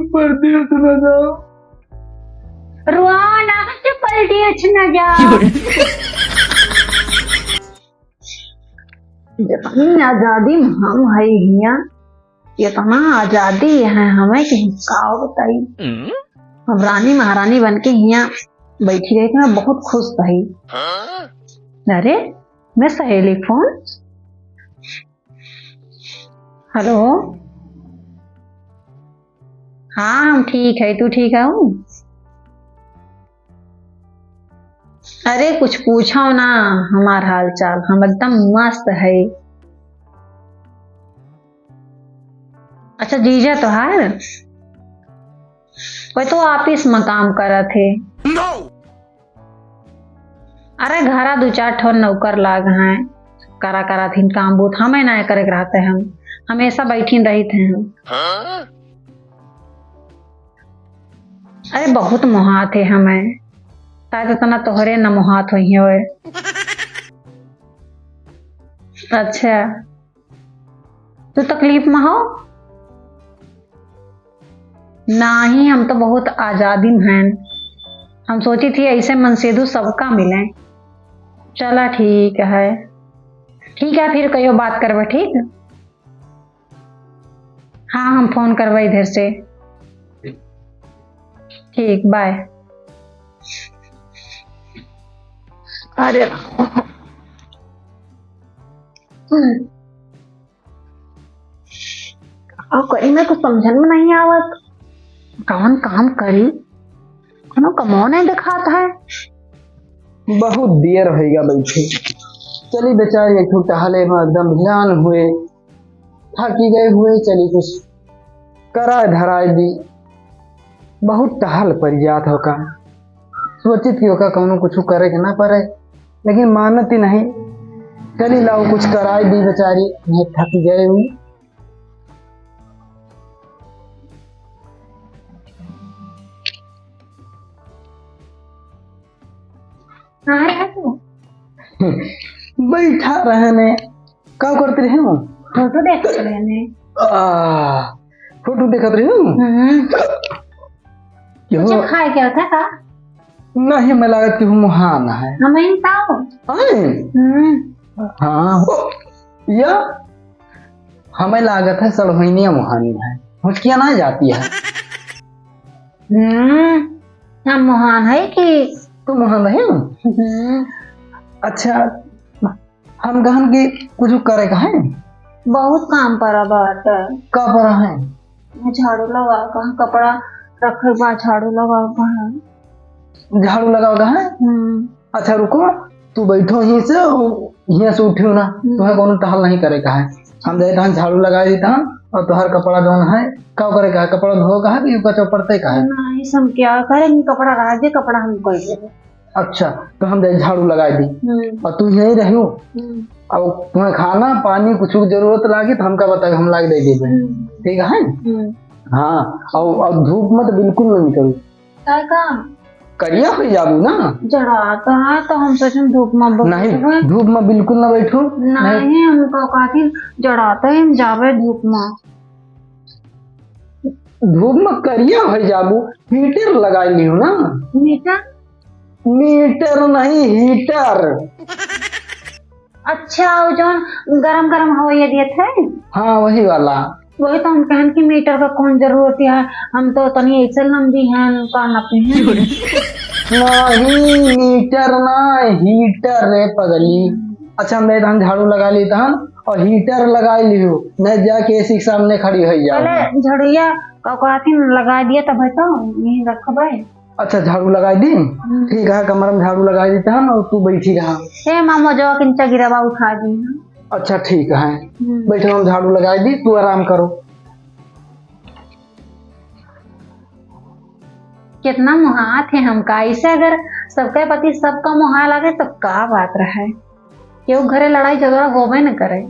परदेश न जाओ। रुआना तो परदेश न जाओ। जितनी आजादी में हम है हिया, इतना आजादी है हमें कि का बताई। अब रानी महारानी बन के हिया बैठी रही थी, मैं बहुत खुश थी। अरे मैं सहेली फोन। हेलो, हाँ हम ठीक है, तू ठीक है? अरे कुछ पूछो ना हमार हाल चाल, हम एकदम मस्त है। अच्छा जीजा तो है कोई तो ऑफिस में काम कर थे। no! अरे घरा दो चार ठो नौकर लाग हैं, करा थी काम बूथ हमें ना करे रहते। हम हमेशा बैठी रही थे हम। अरे बहुत मोहा थे हमें, शायद इतना तोहरे न मोहात हुई है। अच्छा तू तकलीफ में हो? नहीं हम तो बहुत आजादी में हैं। हम सोची थी ऐसे मनसेदू सबका मिले। चला ठीक है फिर कहियो बात करबे। ठीक, हाँ हम फोन करबे इधर से। ठीक बाय। अरे करी मैं कुछ समझन में नहीं आवत, कौन काम करी कोनो कमो नहीं दिखाता है। बहुत देर होगा बैठे। चली बेचारी एक टहले में एकदम ध्यान हुए, थकी गए हुए। चली कुछ करा धराई दी। बहुत टहल पर जात होका, सोचित की होका कौनो कुछ करे के ना पड़े, लेकिन मानत ही नहीं। चली लाओ कुछ कराई दी बेचारी, नहीं थक गए हुई। बैठा रहने क्या करते रहे हो? फोटो देखते रहने। फोटो देखते रहे हो? क्यों खाए क्या होता का? नहीं मैं लागत कि मुहान है। हमें ताऊ हाँ या हमें लागत है सड़ोइनिया मुहानी है, मुझकिया ना जाती है। हम मुहान है कि तू मुहान रहे हो? अच्छा हम गहन के कुछ करे का है? बहुत काम पड़ा बात है। का पड़ा है? झाड़ू लगा का, कपड़ा रखे बा झाड़ू लगा का है। झाड़ू लगा का है? अच्छा रुको, तू बैठो यहीं से, यहीं से उठियो ना, तुम्हें कोनो टहल नहीं करे का है। हम जाए झाड़ू लगा देता और तुहार कपड़ा जौन है क्या करे का है? कपड़ा धो का है कि कचो पड़ते का है? नहीं हम क्या करेंगे, कपड़ा राजे कपड़ा हम कर देंगे। अच्छा तो हम झाड़ू लगा दी और तू यहीं रहियो। अब तुम्हें खाना पानी कुछ जरूरत लागी तो हमका बता, हम लाग दे देबे। ठीक है? हाँ और धूप मत बिल्कुल नहीं करू। क्या काम करिया हो जाबू ना, जड़ाता है तो हम सोचें धूप में नहीं, धूप में बिल्कुल ना बैठो। नहीं हमको काफी जड़ाता है, हम जावे धूप में। धूप में करिया हो जाबू, हीटर लगा लियो ना। मीटर नहीं हीटर। अच्छा वो जो गरम गरम हवा ये दिए थे, हाँ वही वाला। वही तो हम कहन की मीटर का कौन जरूरत है, हम तो तनी ऐसे लंबी हैं कान पे हैं। नहीं मीटर ना हीटर रे पगली। अच्छा मैं झाड़ू लगा ली था और हीटर लगा लियो, नहीं जाके एसी के सामने खड़ी हो जाओ। पहले झड़िया कौकाथी लगा दिया तब है तो यहीं रखबे। अच्छा झाड़ू लगा दी, ठीक है कमर में झाड़ू लगा देता है और तू बैठी रहा। हे मामो जो किंचा गिरवा उठा दी। अच्छा ठीक है बैठो, हम झाड़ू लगा दी, तू आराम करो। कितना मुहा थे हमका, ऐसे अगर सबके पति सबका मुहा लगे तो का बात रहे, क्यों घरे लड़ाई झगड़ा होबे न करे।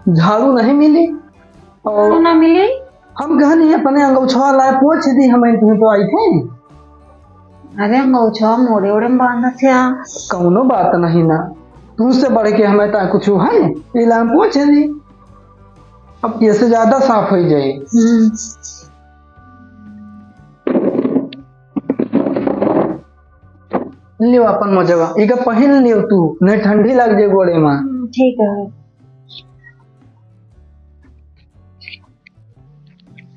झाड़ू नहीं मिली और ना मिली, हम कहनी अपने अंगूछा लाए पोछ दी, हमें तुम्हें तो आई थे। अरे अंगूछा मोड़े ओड़े में बांधा थे। कौनो बात नहीं ना, तुझसे बढ़ के हमें ता कुछ है, इलाम पोछ दी। अब कैसे ज्यादा साफ हो जाए। लियो अपन मजवा एक पहन लियो तू, नहीं ठंडी लग जाए गोड़े में। ठीक है।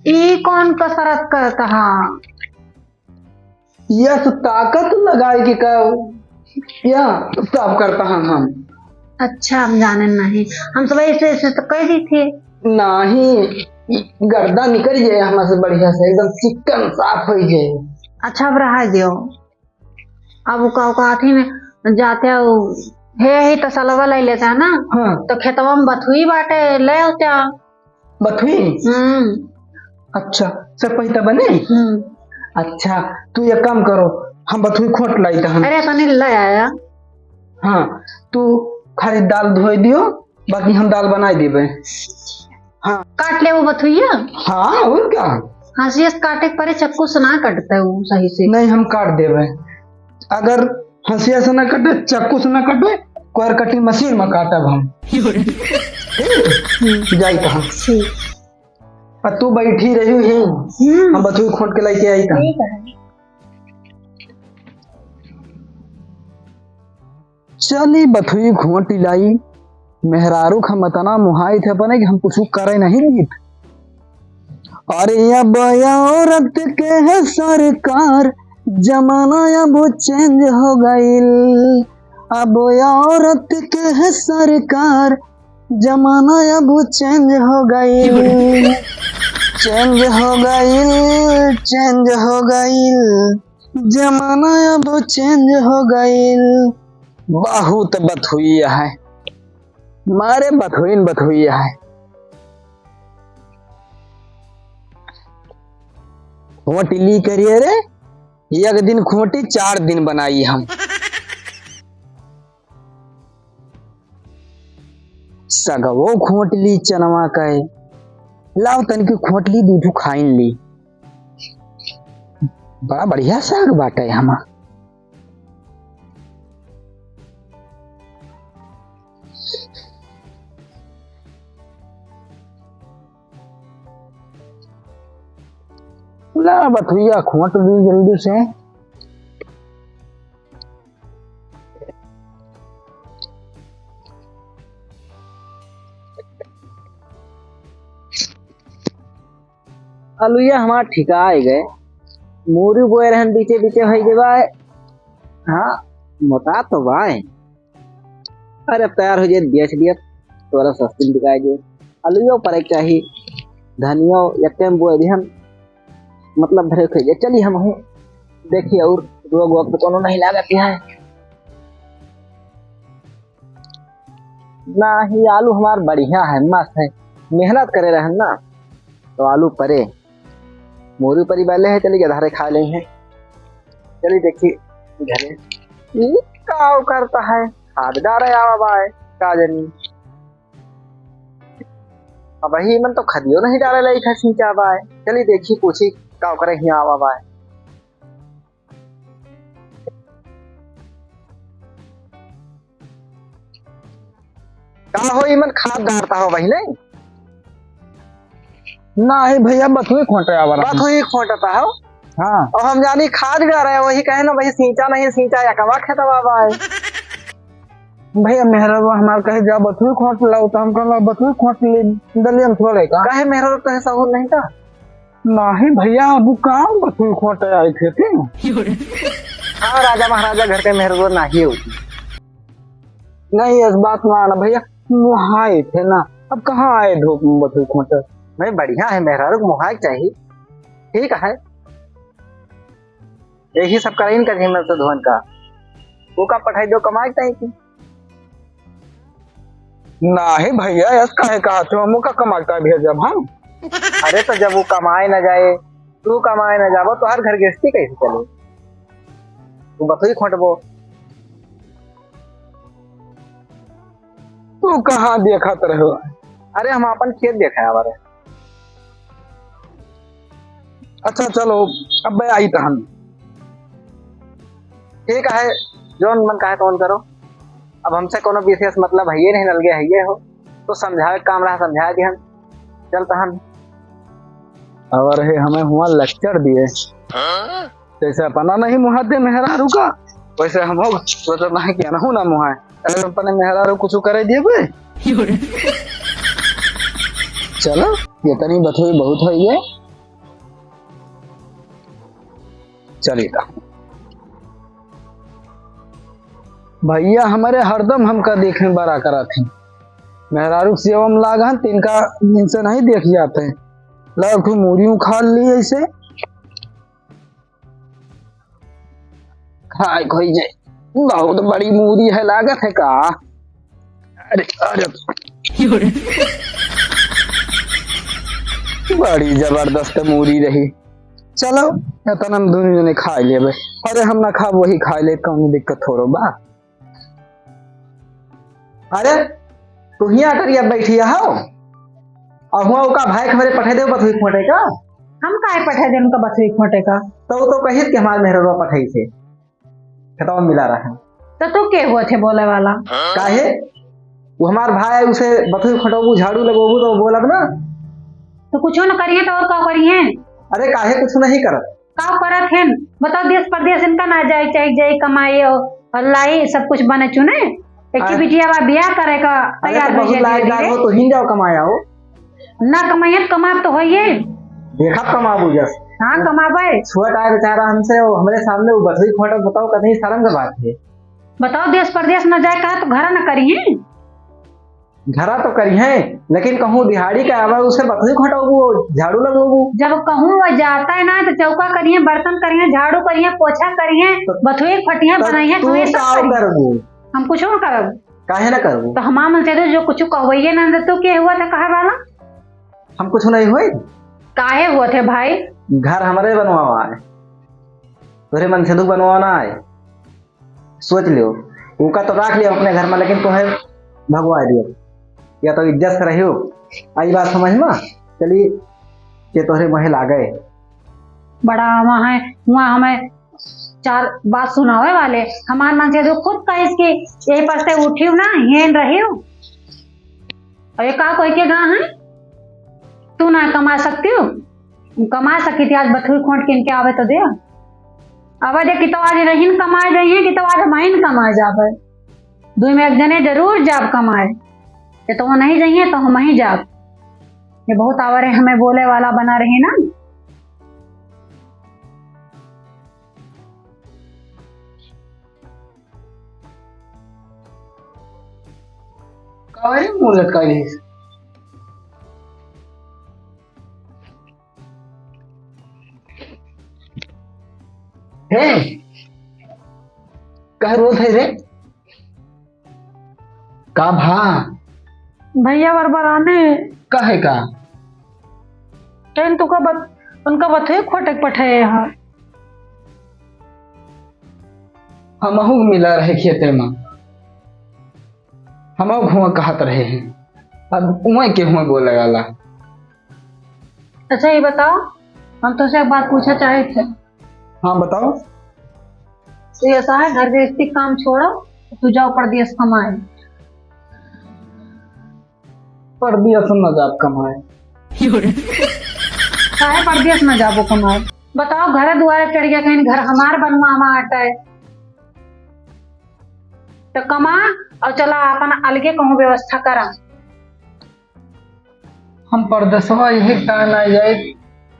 ये कौन कसरत करता है? यह ताकत लगाए कि का या साफ करता हम। अच्छा हम जाने नहीं, हम सब ऐसे ऐसे तो कह दी थे। नहीं गर्दा निकल जाए हमसे बढ़िया से, एकदम चिकन साफ हो जाए। अच्छा अब रहा दियो। अब काथी में जाते हो हे तो सलवा ले लेता है ना। हाँ। तो खेतवा में बथुई बाटे ले होता। बथुई? अच्छा सब पैसा बने। अच्छा तू एक काम करो, हम बथुई खोट लाई था। अरे तो नहीं ले आया। हाँ तू खाली दाल धोई दियो, बाकी हम दाल बनाई देबे। हाँ काट ले वो बथुइया। हाँ और क्या, हंसिया से काटे के परे चक्कू से ना कटता है वो सही से। नहीं हम काट देबे, अगर हंसिया से ना कटे चक्कू से ना कटे कोयर कटिंग मशीन में काटब हम। जाई तो हम तू बैठी रही ही, हम बथुई खोट के लेके आई था। चली बथुई खोट लाई, मेहरारू हम इतना मुहाई थे बने कि हम कुछ करे नहीं जीत। अरे अब औरत के है सरकार, जमाना अब चेंज हो गईल। अब औरत के है सरकार, जमाना अब चेंज हो गईल। चेंज हो गईल, चेंज हो गईल, जमाना अब चेंज हो गईल। बहुत बथुइया है, मारे बथुइन बथुइया है। खोटी ली करिए रे, एक दिन खोटी 4 दिन बनाई हम। सगवो खोटली चनवा कहे लाओ तन की खोटली दूधू खाइन ली। बड़ा बढ़िया साग बाटे हम। ला बथुइया खोट ली जल्दी से। आलूया हमार ठिका आ गए, मूरी बोए रहन बीचे बीचे हो गए। हाँ मोटा तो बाय, अरे अब तैयार हो जाए बेच दिया तोरा सस्ती बिकाई दे। आलूयो पर एक चाहिए, धनिया यम बोए भी हम मतलब भरे खे चली हम हूँ देखिए, और रोग वोग तो कोनो नहीं लागत है ना ही। आलू हमार बढ़िया है, मस्त है, मेहनत करे रहन ना तो आलू परे मोरू परी वाले है। चलिए धारे खा ले हैं, चलिए देखिए घरे का करता है, खाद डाले आवा बाय का जनी। अब वही मन तो खदियो नहीं डाले लाई था सिंचा बाय। चलिए देखिए पूछी का करे हिया आवा बाय। का हो इमन खाद डालता हो वही नहीं ना है भैया, बथुई खोट रहा है, बथुई खोटता है। हाँ और हम जानी खाद डाल रहे हैं, वही कहे ना भाई सींचा नहीं सींचा या कमा खेतवा बाय। भैया मेहरा हमार कहे जा बथुई खोट लाओ, तो हम कहला बथुई खोट ले दलियम थोड़े का कहे मेहरा तो है सहूर नहीं था। नहीं भैया अब कहाँ बथुई खोट आए थे हाँ राजा महाराजा घर के मेहरा नहीं होती। नहीं इस बात में आना भैया, मुहाई थे ना, अब कहाँ आए धूप में बथुई खोट। भाई बढ़िया है मेहरा मुहाई चाहिए, ठीक है यही सब करें कर हिम्मत धोन का वो का पठाई दो कमाई चाहिए थी। नहीं भैया ऐसा काहे कहा तू मुका कमाता भेजब हम। अरे तो जब वो कमाए न जाए, तू कमाए न जाबो तो हर घर गृहस्थी कैसे चले। तू बथुई खोटबो, तू कहाँ देखत रहो। अरे हम अपन खेत देखा है हमारे। अच्छा चलो अब मैं आई था हम, ठीक है जोन मन कहे तो करो। अब हमसे कोनो विशेष मतलब है ये नहीं, नलगे है ये हो तो समझाए काम रहा समझा दी हम। चल तहन। और है हमें हुआ लेक्चर दिए, जैसे अपना नहीं मुहाते मेहरारू का, वैसे हम हो सोचत नहीं कि अनहु ना मुहाए। अगर अपने मेहरारू कुछ करे दिए बे। चलो ये तनी बथुई बहुत हो ये। चलिए भैया हमारे हरदम हमका देखने बड़ा करा थे, मेहरारू सेवम लागन तिनका इनसे नहीं देख जाते। लग मूरी खा ली ऐसे खाए खोई जाए, बहुत बड़ी मूरी है लागत है का। अरे अरे बड़ी जबरदस्त मूरी रही। चलो इतना दोनों जने खा लेबे। अरे हम ना खा वही खा ले, कौन दिक्कत हो रो बा। अरे तू ही अटरिया बैठी हो और हुआ का भाई हमारे पठे दे बथुई खोटे का। हम काहे पठे दे उनका बथुई खोटे का? तो कहित के हमारे मेहरवा पठाई थे, खतवा मिला रहा। तो तू के हुआ थे बोले वाला? काहे वो हमार भाई उसे बथुई खोटबू झाड़ू लगोबू तो बोलब ना। तो कुछ न करिए तो और का करिए? अरे काहे कुछ नहीं करत। का करत है बताओ, देश परदेश इनका ना जाए चाहे जाए कमाए और लाई सब कुछ बने चुने। एक की बिटिया बा बियाह करे का तैयार हो जाए तो हिन जाओ कमाया हो ना, कमाइए कमा तो होइए देखा कमाबू जस। हाँ कमाबे। छुआ आए बेचारा हमसे हमारे सामने वो बथुई खोटा, बताओ कहीं शर्म की बात है। बताओ देश परदेश न जाए कहा तो घर न करिए। घरा तो करी है लेकिन कहूँ दिहाड़ी का आवा उसे बथुई खोटाबू झाड़ू लगोबू। जब कहूँ वो जाता है ना तो चौका करिए, बर्तन करिए, झाड़ू करिए, पोछा करिए, बथुई खटिया बनाइए। तू काम करबू हम कुछ न करब। काहे ना करबू? तो हमार से जो कुछ कहवैये ना तो के हुआ था कहे वाला? हम कुछ नहीं हुए। काहे हुआ थे भाई? घर हमारे बनवावा है, तुरे मन से दुख बनवाना है। सोच लियो उका तो रख लियो अपने घर में, लेकिन तुम्हें भगवा दियो या तो इज्जत से रहियो। आई बात समझ में चली के तोहरे महल आ गए। बड़ा वहाँ वहाँ हमें चार बात सुनावे वाले हमार मन से जो खुद कहे इसके यही पर से उठी ना हेन रही हूँ। और ये कहा कोई के गा है तू ना कमा सकती हो? कमा सकी थी आज बथुई खोट के इनके आवे तो दे आवे दे कि तो आज रहीन कमाए जाइए कि तो आज महीन कमाए जावे। दुई में एक जने जरूर जाब कमाए, ये तो वो नहीं जाइए तो हम ही जाब। ये बहुत आवरे हमें बोले वाला बना रही ना। काहे मुंह लटकाई है? कह रो थे रे का भा भैया बरबराने कहे का ट्रेन तो का उनका बथे खोटक पठे यहाँ हमहू मिला रहे खेते में, हम घुआ कहत रहे हैं अब उमे के हुए बोले वाला। अच्छा ये बताओ, हम तुझसे एक बात पूछना चाहे थे। हाँ बताओ। तो ऐसा है घर गृहस्थी काम छोड़ो तू जाओ परदेश कमाए। परदेश न जाब कमाए? काहे परदेश न जाबो कमाए? बताओ घर दुआरे चढ़ गया कहीं घर हमार बनवा हटाए तो कमा और चला अपन अलगे कहूँ व्यवस्था करा। हम परदेशवा यही टाइम आ जाए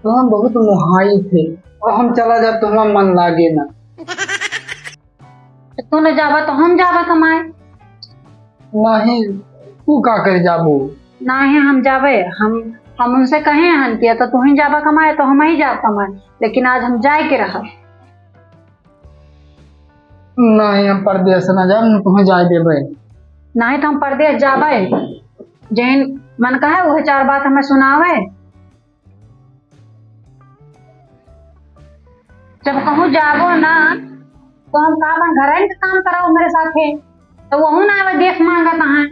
तो हम बहुत मुहाई थे और हम चला जाए तो हमारा मन लागे ना। तू न जावा तो हम जावा कमाए? नहीं तू का कर जाबू? नहीं हम जावे, हम उनसे कहे हन किया तो तू ही जावा कमाए तो हम ही जा कमाए, लेकिन आज हम जाए के रहा। नहीं हम परदेश न जाब, तुम्हें जाए देवे। नहीं तो हम परदेश जावे, जैन मन का है वह चार बात हमें सुनावे। जब कहूँ जाबो ना तो हम का घर काम कराओ मेरे साथ है तो वह ना आवे देख मांगा कहाँ।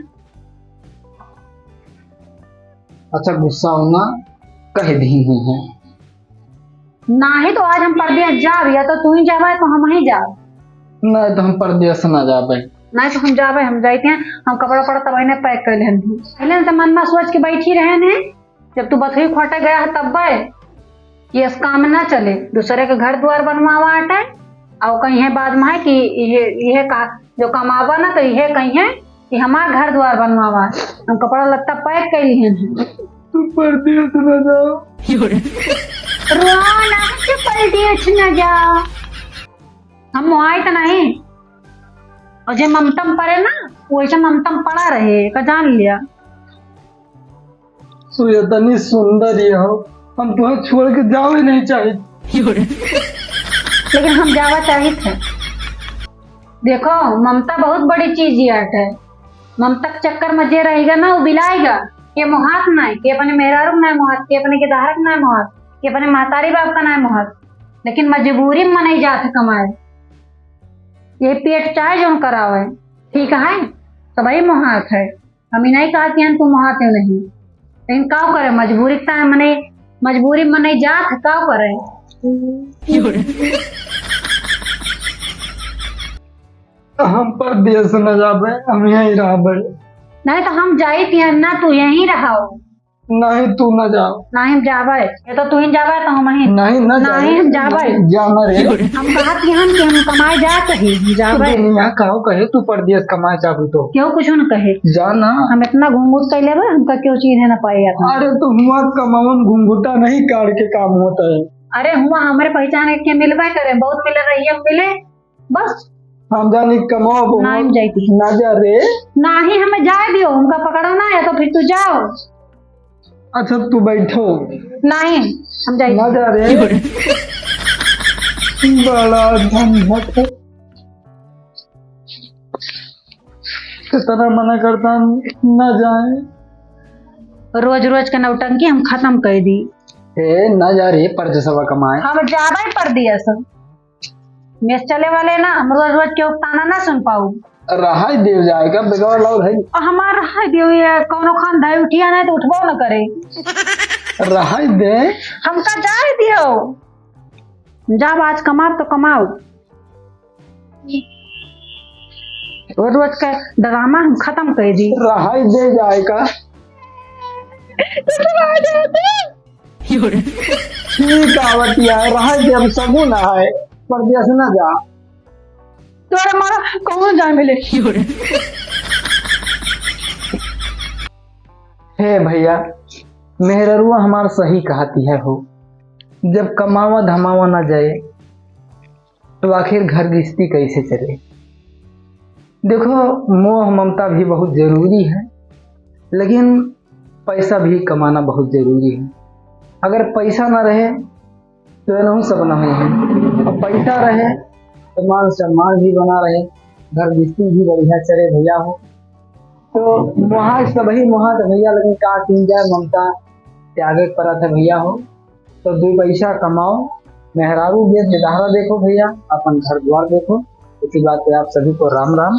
अच्छा गुस्सा होना कह दी है ना ही तो आज हम परदेश जाब या तो तू ही जावे तो हम ही जाब। नहीं तो हम परदेश न जाबे। नहीं तो हम जावे, हम जाते हैं, हम कपड़ा पड़ा तब पैक कर ले पहले से मन में सोच के बैठी रहे ने जब तू बथुई खोटे गया है तब ये इस काम ना चले, दूसरे के घर द्वार बनवावा हटे और कहीं है बाद में है कि ये का जो कमावा ना तो ये कहीं है कि हमार घर द्वार बनवावा, हम कपड़ा लत्ता पैक कर लिए हैं। तू परदेश न जाओ, रोना के परदेश न जाओ, हम वहाँ तो नहीं। और जो ममतम पड़े ना वैसे ममतम पड़ा रहे का जान लिया। तू इतनी सुंदर ही हो, हम तुम्हें छोड़ के जाओ ही नहीं चाहिए। लेकिन हम जावा चाहिए थे। देखो ममता बहुत बड़ी चीज है, ममता के चक्कर में जे रहेगा ना वो बिलाएगा, ये मुहात नहीं कि अपने मेहरारू ना मुहात, कि अपने के दाहरक ना मुहात, कि अपने महतारी बाप का ना मुहात, लेकिन मजबूरी में नहीं जाते कमाए। ये पेट चाहे जो करावे ठीक है तो भाई मुहात है, हम ही नहीं कहती हैं तुम मुहात हो नहीं, लेकिन क्या करे मजबूरी का मने, मजबूरी में नहीं जात क्या करे। हम परदेश न जाबे, हम यहीं रहबे। नहीं तो हम जाई थी ना, तू यहीं रहो। नहीं तू न जाओ। नहीं हम जाबे, ये तो तू ही जाबे तो हम ही नहीं न नहीं हम जाबे। जाना रे, हम कहत हम कि हम कमाए जा कही जाबे। यहाँ कहो कहे तू परदेश कमाए चाहू तो क्यों कुछ न कहे जाना, हम इतना घूंघूट कर लेबे, हमका क्यों चीज है ना पाएगा। अरे तो हुआ कमावन घुंघुटा नहीं काट के काम होता है। अरे हुआ हमारे पहचान के मिलवा करे, बहुत मिल रही है मिले बस। हम जानी कमाओ ना हम जाती ना जा रे, ना ही हमें जाए दियो, हमका पकड़ो ना है तो फिर तू जाओ। अच्छा तू बैठो, नहीं हम जाए ना जा रे। बड़ा झंझट है, कितना मना करता न जाए। रोज रोज का नौटंकी हम खत्म कर दी। ए न जा रे परदेसवा कमाए। हम ज्यादा ही पड़ दिया सब, मेस चले वाले ना हम रोज रोज क्यों ताना ना सुन पाऊ। रहा देव जाएगा बेगौर लाओ भाई, हमारा रहा दियो ये कौनो खान धाई उठिया नहीं तो उठबो न करे। रहा दे, हमका जाए दियो, जब आज कमाओ तो कमाओ, रोज रोज का ड्रामा हम खत्म कर दी। रहा दे जाएगा ठीक आवतिया है, रहा दे अब सबू ना है, परदेश न जा। तोरे मारा कौन जाए मिले। हे भैया मेहररुआ हमार सही कहती है हो, जब कमावा धमावा ना जाए तो आखिर घर गृहस्थी कैसे चले। देखो मोह ममता भी बहुत जरूरी है, लेकिन पैसा भी कमाना बहुत जरूरी है। अगर पैसा ना रहे तो नहीं सब नहीं है, और पैसा रहे तो मान सम्मान भी बना रहे, घर गृहस्थी भी बढ़िया चले भैया हो। तो वहाँ सभी वहाँ तो भैया, लेकिन का किन जाए ममता त्यागे पड़ा था भैया हो। तो 2 पैसा कमाओ, मेहरारू बेच बेदहारा देखो भैया, अपन घर द्वार देखो। इसी बात पे आप सभी को राम राम।